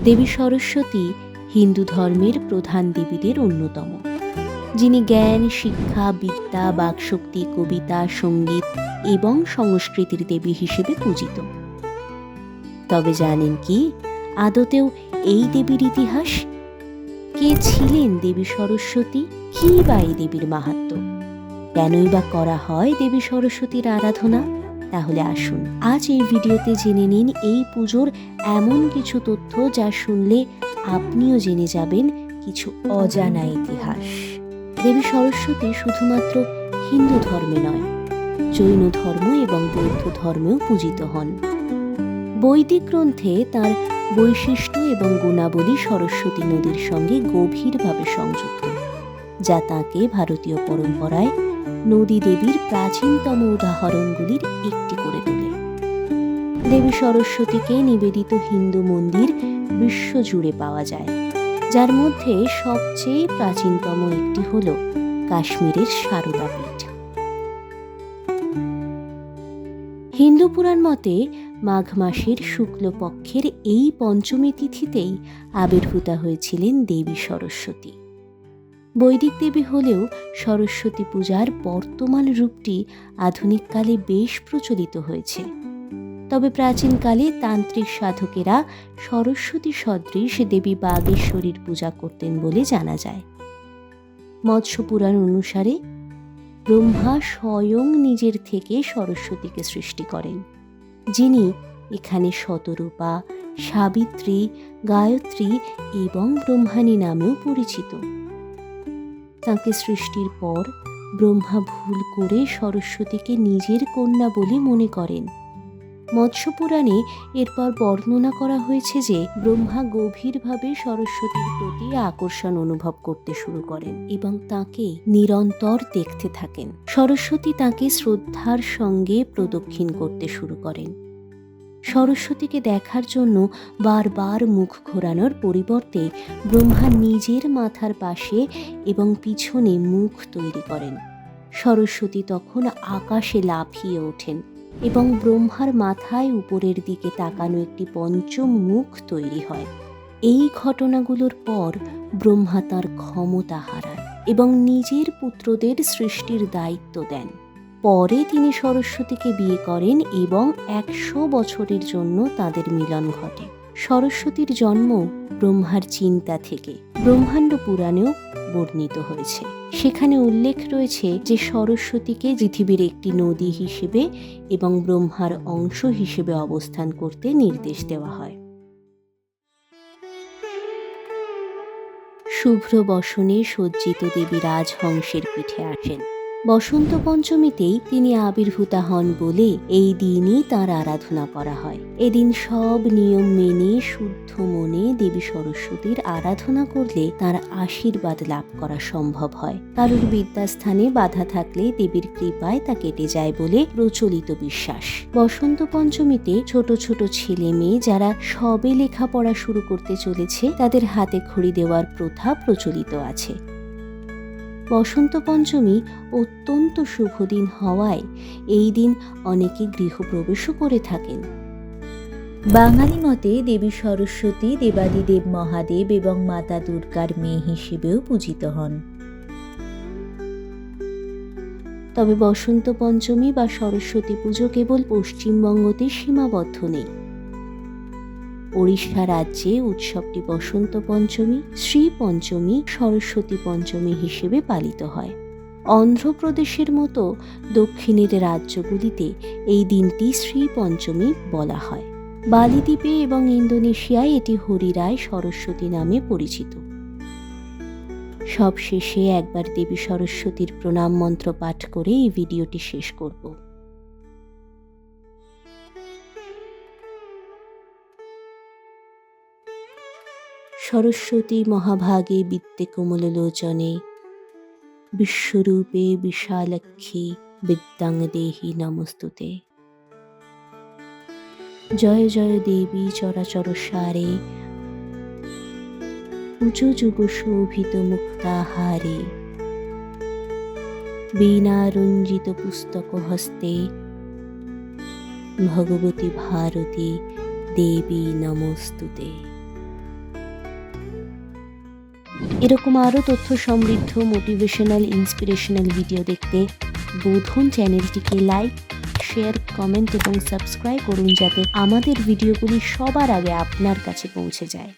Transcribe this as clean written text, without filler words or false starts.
দেবী সরস্বতী হিন্দু ধর্মের প্রধান দেবীদের অন্যতম, যিনি জ্ঞান, শিক্ষা, বিদ্যা, বাকশক্তি, কবিতা, সঙ্গীত এবং সংস্কৃতির দেবী হিসেবে পূজিত। তবে জানেন কি আদতেও এই দেবীর ইতিহাস? কে ছিলেন দেবী সরস্বতী? কি বা এই দেবীর মাহাত্ম্য? কেনই বা করা হয় দেবী সরস্বতীর আরাধনা? তাহলে আসুন আজ এই ভিডিওতে জেনে নিন এই পুজোর এমন কিছু তথ্য যা শুনলে আপনিও জেনে যাবেন কিছু অজানা ইতিহাস। দেবী সরস্বতী শুধুমাত্র হিন্দু ধর্মে নয়, জৈন ধর্ম এবং বৌদ্ধ ধর্মেও পূজিত হন। বৈদিক গ্রন্থে তার বৈশিষ্ট্য এবং গুণাবলী সরস্বতী নদীর সঙ্গে গভীরভাবে সংযুক্ত, যা তাঁকে ভারতীয় পরম্পরায় নদী দেবীর প্রাচীনতম উদাহরণগুলির একটি করে তোলে। দেবী সরস্বতীকে নিবেদিত হিন্দু মন্দির বিশ্বজুড়ে পাওয়া যায়, যার মধ্যে সবচেয়ে প্রাচীনতম একটি হল কাশ্মীরের সারদা পীঠ। হিন্দু পুরাণ মতে মাঘ মাসের শুক্লপক্ষের এই পঞ্চমী তিথিতেই আবির্ভূতা হয়েছিলেন দেবী সরস্বতী। বৈদিক দেবী হলেও সরস্বতী পূজার বর্তমান রূপটি আধুনিককালে বেশ প্রচলিত হয়েছে। তবে প্রাচীনকালে তান্ত্রিক সাধকেরা সরস্বতী সদৃশ দেবী বাগেশ্বরীর পূজা করতেন বলে জানা যায়। মৎস্য পুরাণ অনুসারে ব্রহ্মা স্বয়ং নিজের থেকে সরস্বতীকে সৃষ্টি করেন, যিনি এখানে শতরূপা, সাবিত্রী, গায়ত্রী এবং ব্রহ্মাণী নামেও পরিচিত। তাঁকে সৃষ্টির পর ব্রহ্মা ভুল করে সরস্বতীকে নিজের কন্যা বলে মনে করেন। মৎস্য পুরাণে এরপর বর্ণনা করা হয়েছে যে ব্রহ্মা গভীরভাবে সরস্বতীর প্রতি আকর্ষণ অনুভব করতে শুরু করেন এবং তাঁকে নিরন্তর দেখতে থাকেন। সরস্বতী তাঁকে শ্রদ্ধার সঙ্গে প্রদক্ষিণ করতে শুরু করেন। সরস্বতীকে দেখার জন্য বারবার মুখ ঘোরানোর পরিবর্তে ব্রহ্মা নিজের মাথার পাশে এবং পিছনে মুখ তৈরি করেন। সরস্বতী তখন আকাশে লাফিয়ে ওঠেন এবং ব্রহ্মার মাথায় উপরের দিকে তাকানো একটি পঞ্চম মুখ তৈরি হয়। এই ঘটনাগুলোর পর ব্রহ্মা তাঁর ক্ষমতা হারান এবং নিজের পুত্রদের সৃষ্টির দায়িত্ব দেন। পরে তিনি সরস্বতীকে বিয়ে করেন এবং 100 বছরের জন্য তাদের মিলন ঘটে। সরস্বতীর জন্ম ব্রহ্মার চিন্তা থেকে ব্রহ্মাণ্ড পুরাণেও বর্ণিত হয়েছে। সেখানে উল্লেখ রয়েছে যে সরস্বতীকে পৃথিবীর একটি নদী হিসেবে এবং ব্রহ্মার অংশ হিসেবে অবস্থান করতে নির্দেশ দেওয়া হয়। শুভ্র বসনে সজ্জিত দেবী রাজহংসের পিঠে আসেন। বসন্ত পঞ্চমীতেই তিনি আবির্ভূতা হন বলে এই দিনই তাঁর আরাধনা করা হয়। এদিন সব নিয়ম মেনে শুদ্ধ মনে দেবী সরস্বতীর আরাধনা করলে তার আশীর্বাদ লাভ করা সম্ভব হয়। কারুর বিদ্যাস্থানে বাধা থাকলে দেবীর কৃপায় তা কেটে যায় বলে প্রচলিত বিশ্বাস। বসন্ত পঞ্চমীতে ছোট ছোট ছেলে মেয়ে যারা সবে লেখাপড়া শুরু করতে চলেছে তাদের হাতে খড়ি দেওয়ার প্রথা প্রচলিত আছে। বসন্ত পঞ্চমী অত্যন্ত শুভ দিন হওয়ায় এই দিন অনেকে গৃহপ্রবেশও করে থাকেন। বাঙালি মতে দেবী সরস্বতী দেবাদিদেব মহাদেব এবং মাতা দুর্গার মেয়ে হিসেবেও পূজিত হন। তবে বসন্ত পঞ্চমী বা সরস্বতী পুজো কেবল পশ্চিমবঙ্গতে সীমাবদ্ধ নেই। ওড়িশা রাজ্যে উৎসবটি বসন্ত পঞ্চমী, শ্রী পঞ্চমী, সরস্বতী পঞ্চমী হিসেবে পালিত হয়। অন্ধ্রপ্রদেশের মতো দক্ষিণের রাজ্যগুলিতে এই দিনটি শ্রী পঞ্চমী বলা হয়। বালি দ্বীপে এবং ইন্দোনেশিয়ায় এটি হরিরায় সরস্বতী নামে পরিচিত। সবশেষে একবার দেবী সরস্বতীর প্রণাম মন্ত্র পাঠ করে এই ভিডিওটি শেষ করব। সরস্বতী মহাভাগে বিদ্যে কোমললোচনে বিশ্বরূপে বিশালাক্ষী বিদ্যাং দেহি নমস্তুতে। জয় জয় দেবী চরাচর সারে উঁচু যুগ শোভিত মুক্তাহারে। বীণারঞ্জিত পুস্তক হস্তে ভগবতী ভারতী দেবী নমস্তুতে। এরকম আরও তথ্য সমৃদ্ধ মোটিভেশনাল ইন্সপিরেশনাল ভিডিও দেখতে বোধন চ্যানেলটিকে লাইক, শেয়ার, কমেন্ট এবং সাবস্ক্রাইব করুন, যাতে আমাদের ভিডিওগুলি সবার আগে আপনার কাছে পৌঁছে যায়।